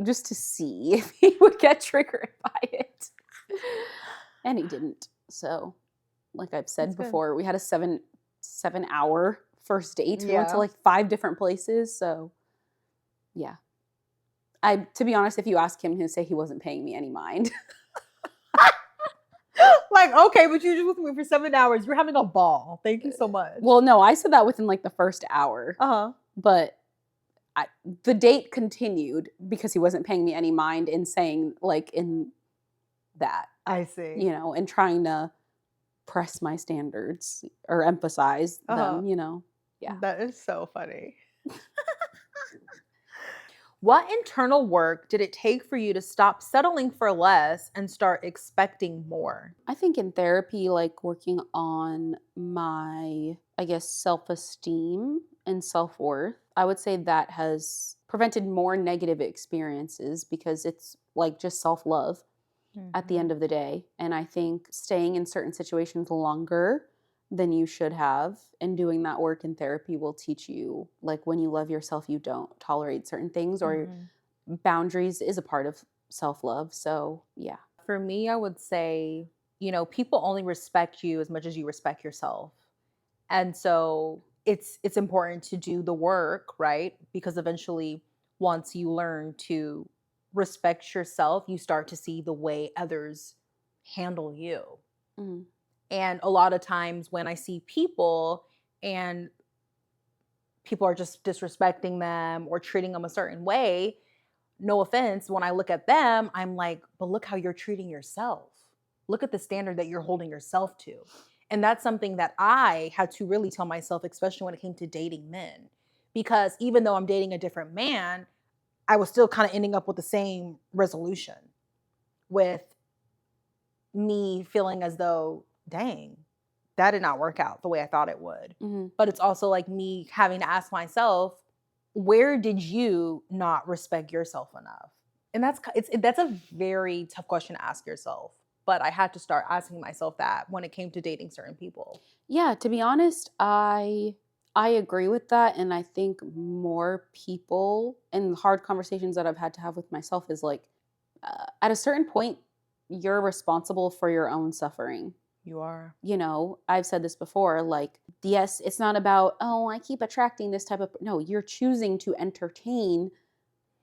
just to see if he would get triggered by it. And he didn't. So, like I've That's said good. before, we had a 7 hour first date. We went to Yeah. like 5 different places. So, yeah. To be honest, if you ask him, he'll say he wasn't paying me any mind. Like, okay, but you just with me for 7 hours. You're having a ball. Thank you so much. Well, no, I said that within like the first hour, Uh-huh. but the date continued because he wasn't paying me any mind in saying like in that, I see. and trying to press my standards or emphasize Uh-huh. them. Yeah. That is so funny. What internal work did it take for you to stop settling for less and start expecting more? I think in therapy, like working on my, I guess, self esteem and self worth, I would say that has prevented more negative experiences because it's like just self love at the Mhm. end of the day. And I think staying in certain situations longer than you should have and doing that work in therapy will teach you, like, when you love yourself, you don't tolerate certain things, or Mhm. boundaries is a part of self love. So, yeah. For me, I would say, people only respect you as much as you respect yourself. And so it's important to do the work, right? Because eventually once you learn to respect yourself, you start to see the way others handle you. Mhm. And a lot of times when I see people and people are just disrespecting them or treating them a certain way, no offense, when I look at them, I'm like, but look how you're treating yourself. Look at the standard that you're holding yourself to. And that's something that I had to really tell myself, especially when it came to dating men. Because even though I'm dating a different man, I was still kind of ending up with the same resolution with me feeling as though, dang, that did not work out the way I thought it would. Mhm. But it's also like me having to ask myself, where did you not respect yourself enough? And that's a very tough question to ask yourself. But I had to start asking myself that when it came to dating certain people. Yeah, to be honest, I agree with that, and I think more people and hard conversations that I've had to have with myself is like, at a certain point, you're responsible for your own suffering. You are. I've said this before, like, yes, it's not about, oh, I keep attracting this type of, no, you're choosing to entertain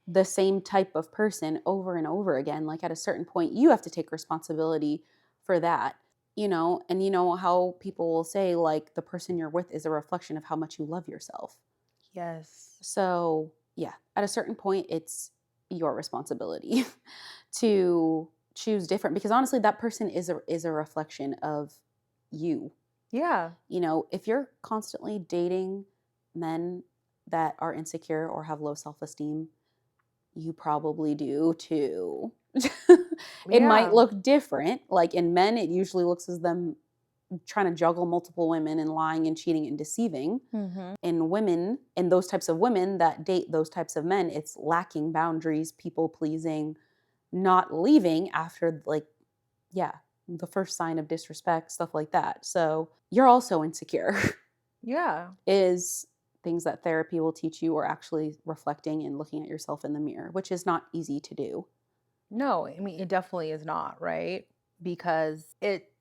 the same type of person over and over again. Like, at a certain point, you have to take responsibility for that. And you know how people will say, like, the person you're with is a reflection of how much you love yourself. Yes. So, yeah, at a certain point, it's your responsibility to choose different, because honestly, that person is a reflection of you. Yeah. If you're constantly dating men that are insecure or have low self-esteem, you probably do too. It might Yeah. look different. Like, in men, it usually looks as them trying to juggle multiple women and lying and cheating and deceiving. Hmm. In women, in those types of women that date those types of men, it's lacking boundaries, people pleasing, not leaving after, like, yeah, the first sign of disrespect, stuff like that. So you're also insecure. Yeah. Is things that therapy will teach you, or actually reflecting and looking at yourself in the mirror, which is not easy to do. No, I mean, it definitely is not, right? Because it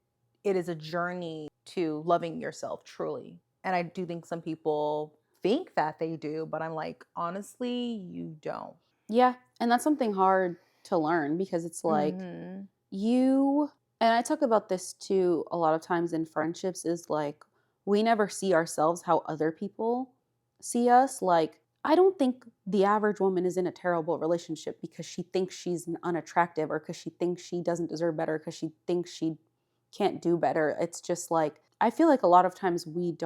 is a journey to loving yourself truly. And I do think some people think that they do, but I'm like, honestly, you don't. Yeah, and that's something hard to learn because it's like Mhm. you and I talk about this too a lot of times in friendships is like we never see ourselves how other people see us. Like I don't think the average woman is in a terrible relationship because she thinks she's unattractive or because she thinks she doesn't deserve better because she thinks she can't do better. It's just like I feel like a lot of times we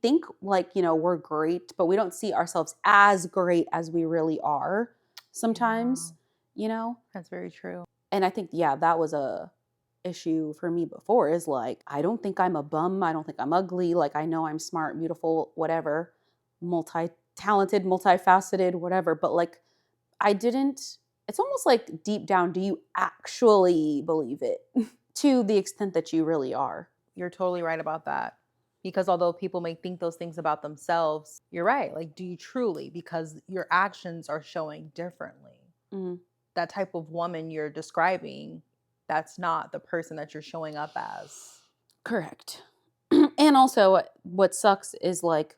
think like, we're great, but we don't see ourselves as great as we really are Yeah, sometimes, you know? that's very true. And I think, yeah, that was a issue for me before is like, I don't think I'm a bum. I don't think I'm ugly. Like, I know I'm smart, beautiful, whatever, multi talented, multifaceted, whatever. But like, I didn't, it's almost like deep down, do you actually believe it to the extent that you really are? You're totally right about that. Because although people may think those things about themselves, you're right. Like, do you truly? Because your actions are showing differently. Mhm. That type of woman you're describing, that's not the person that you're showing up as. Correct. And also, what sucks is like,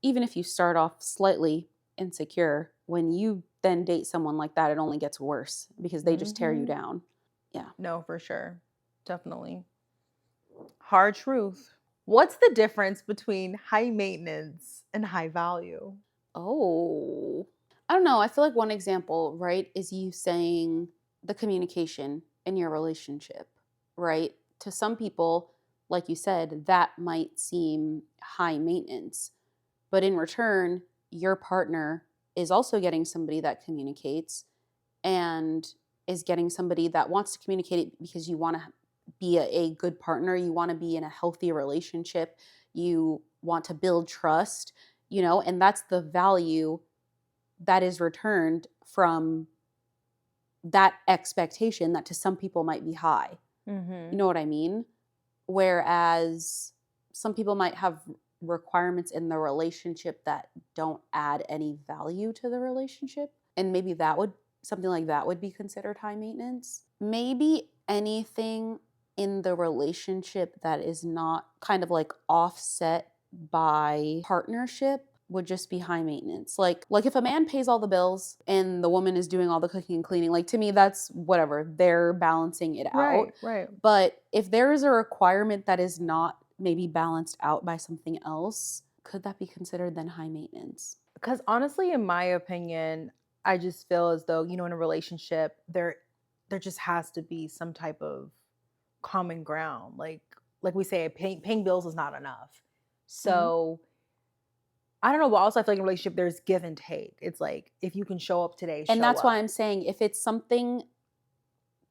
even if you start off slightly insecure, when you then date someone like that, it only gets worse because they just tear you Mhm. down. Yeah. No, for sure. Definitely. Hard truth. What's the difference between high maintenance and high value? Oh, I don't know. I feel like one example, right, is you saying the communication in your relationship, right? To some people, like you said, that might seem high maintenance. But in return, your partner is also getting somebody that communicates and is getting somebody that wants to communicate it because you want to be a good partner. You want to be in a healthy relationship. You want to build trust, and that's the value that is returned from that expectation that to some people might be high. You Mhm. know what I mean? Whereas some people might have requirements in the relationship that don't add any value to the relationship. And maybe something like that would be considered high maintenance. Maybe anything in the relationship that is not kind of like offset by partnership would just be high maintenance. Like if a man pays all the bills and the woman is doing all the cooking and cleaning, like to me that's whatever. They're balancing it out. Right, right. But if there is a requirement that is not maybe balanced out by something else, could that be considered then high maintenance? Because honestly, in my opinion, I just feel as though, in a relationship, there just has to be some type of common ground. Like we say, paying bills is not enough. Mhm. So I don't know, but also I feel like in a relationship there's give and take. It's like if you can show up today, And show that's why up. I'm saying if it's something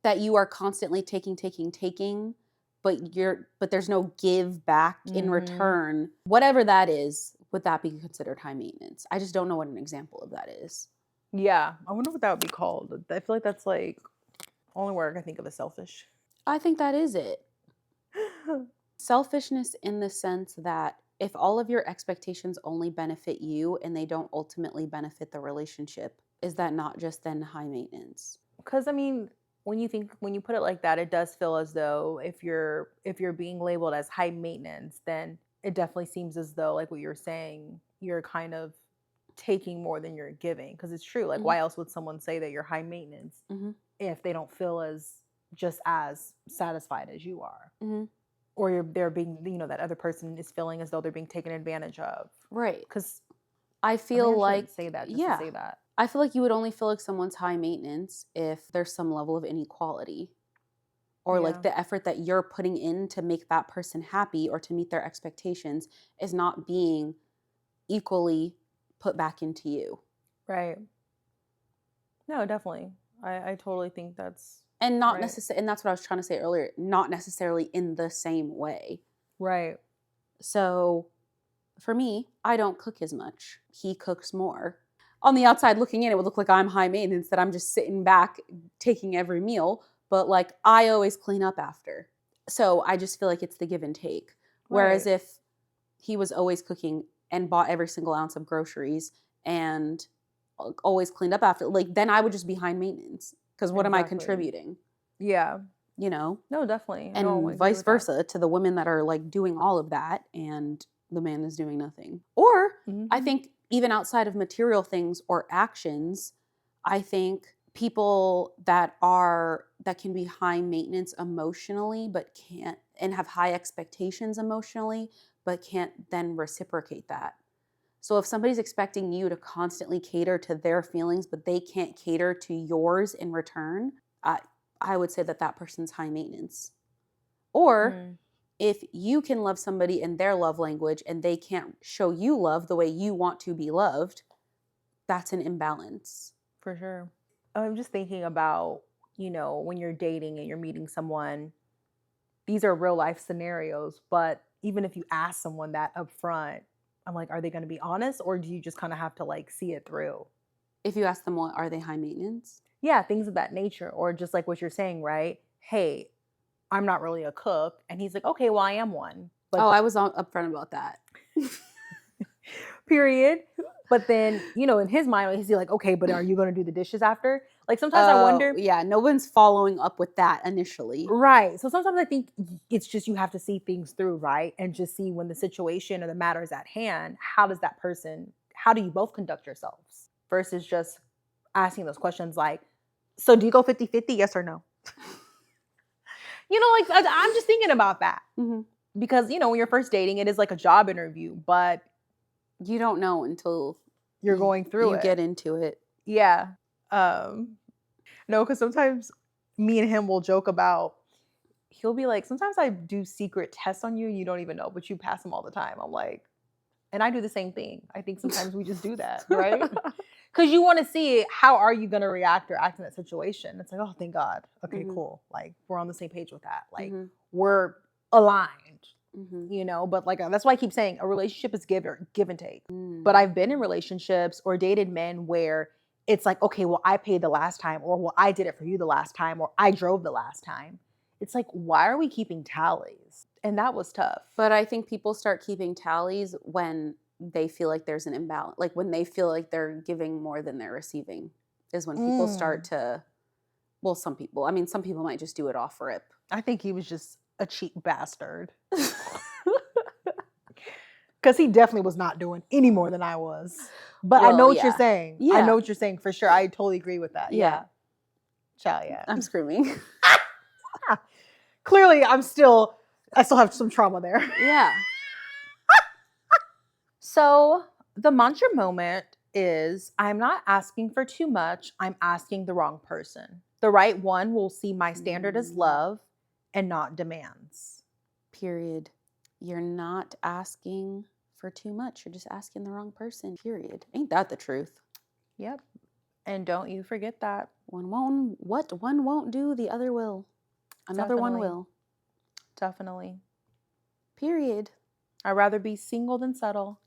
that you are constantly taking, but there's no give back in Hmm. return, whatever that is, would that be considered high maintenance? I just don't know what an example of that is. Yeah, I wonder what that would be called. I feel like that's like only word I can think of is selfish. I think that is it. Selfishness in the sense that if all of your expectations only benefit you and they don't ultimately benefit the relationship, is that not just then high maintenance? Because I mean, when you put it like that, it does feel as though if you're being labeled as high maintenance, then it definitely seems as though, like what you're saying, you're kind of taking more than you're giving. Because it's true. Like, Mhm, why else would someone say that you're high maintenance mhm, if they don't feel as just as satisfied as you are, mhm. or they're being, that other person is feeling as though they're being taken advantage of. Right. Because I a man feel shouldn't like, say that just to yeah, say that. I feel like you would only feel like someone's high maintenance if there's some level of inequality or like Yeah. the effort that you're putting in to make that person happy or to meet their expectations is not being equally put back into you. Right. No, definitely. I totally think that's And not right. necessarily, and that's what I was trying to say earlier, not necessarily in the same way. Right. So for me, I don't cook as much. He cooks more. On the outside looking in, it would look like I'm high maintenance, that I'm just sitting back taking every meal. but like I always clean up after. So I just feel like it's the give and take. Whereas Right. if he was always cooking and bought every single ounce of groceries and always cleaned up after, like then I would just be high maintenance because what am I Exactly. contributing, Yeah. you know? No, definitely. No, I And agree vice with that. versa to the women that are like doing all of that and the man is doing nothing. Or I Mhm. think even outside of material things or actions, I think people that can be high maintenance emotionally but can't, and have high expectations emotionally but can't then reciprocate that. So if somebody's expecting you to constantly cater to their feelings but they can't cater to yours in return, I I would say that that person's high maintenance. Or Mm, if you can love somebody in their love language and they can't show you love the way you want to be loved, that's an imbalance. for sure. I'm just thinking about, when you're dating and you're meeting someone, these are real life scenarios, but even if you ask someone that up front, I'm like, are they going to be honest or do you just kind of have to like see it through? If you ask them, what are they high maintenance? Yeah, things of that nature. Or just like what you're saying, right? Hey, I'm not really a cook. And he's like, okay, well, I am one. Oh, But I was upfront about that. period. But then, in his mind, he's like, okay, but are you going to do the dishes after? Like sometimes I Oh, wonder, yeah, no one's following up with that initially. right. So sometimes I think it's just you have to see things through, right? And just see when the situation or the matter is at hand, how do you both conduct yourselves versus just asking those questions like, so do you go 50-50, yes or no? Like I'm just thinking about that Mhm. because, when you're first dating, it is like a job interview, but You don't know until you're going through you it. get into it. Yeah. Um, no, because sometimes me and him will joke about, he'll be like, sometimes I do secret tests on you and you don't even know, but you pass them all the time. I'm like, and I do the same thing. I think sometimes we just do that, right? Because you want to see how are you going to react or act in that situation. It's like, oh, thank God. Okay, Mhm, cool. Like we're on the same page with that. Like mhm, we're aligned, mhm. But like that's why I keep saying a relationship is give and take. But Mm. I've been in relationships or dated men where it's like, okay, well, I paid the last time, or well, I did it for you the last time, or I drove the last time. It's like, why are we keeping tallies? And that was tough. But I think people start keeping tallies when they feel like there's an imbalance. Like when they feel like they're giving more than they're receiving is when people start Mm. to, well, some people, I mean, some people might just do it off rip. I think he was just a cheap bastard. Because he definitely was not doing any more than I was. But I know Well, what you're yeah. saying. I know Yeah. what you're saying for sure. I totally agree with that. Yeah. Yeah. Child, yeah. I'm screaming. Clearly, I still have some trauma there. Yeah. So the mantra moment is I'm not asking for too much. I'm asking the wrong person. The right one will see my standard as Mm, love and not demands. period. You're not asking for too much. You're just asking the wrong person. Period. Ain't that the truth? Yep. And don't you forget that. One won't do, the other will. Another one Definitely. will. Definitely. Period. I'd rather be single than settle.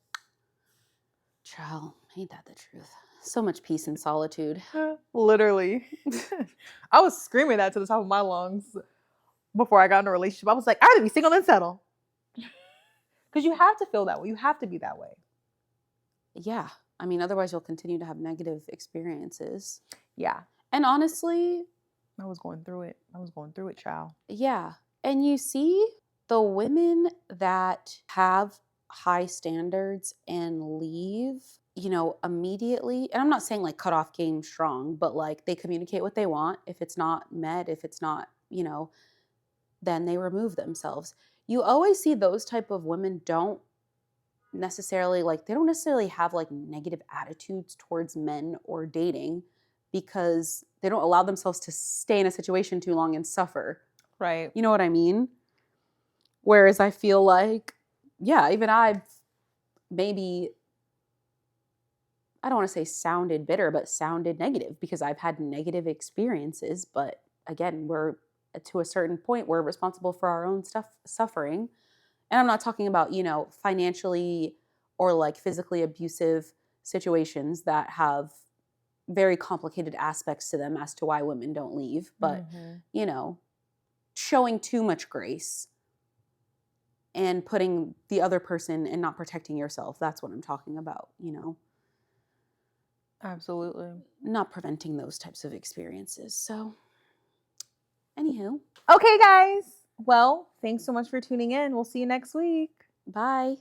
Child, ain't that the truth? So much peace and solitude. Literally. I was screaming that to the top of my lungs before I got in a relationship. I was like, I'd rather be single than settle. Because you have to feel that way. You have to be that way. Yeah. I mean, otherwise you'll continue to have negative experiences. Yeah. And honestly, I was going through it. Child. yeah. And you see the women that have high standards and leave, immediately. And I'm not saying like cut off game strong, but like they communicate what they want. If it's not met, if it's not, then they remove themselves. You always see those type of women they don't necessarily have like negative attitudes towards men or dating because they don't allow themselves to stay in a situation too long and suffer. Right. You know what I mean? Whereas I feel like, yeah, even I've maybe, I don't want to say sounded bitter, but sounded negative because I've had negative experiences. But again, we're to a certain point, we're responsible for our own suffering. And I'm not talking about, financially or like physically abusive situations that have very complicated aspects to them as to why women don't leave, but Mhm. you know, showing too much grace and putting the other person and not protecting yourself. That's what I'm talking about, Absolutely. not preventing those types of experiences. So, anywho, Okay, guys. Well, thanks so much for tuning in. We'll see you next week. bye.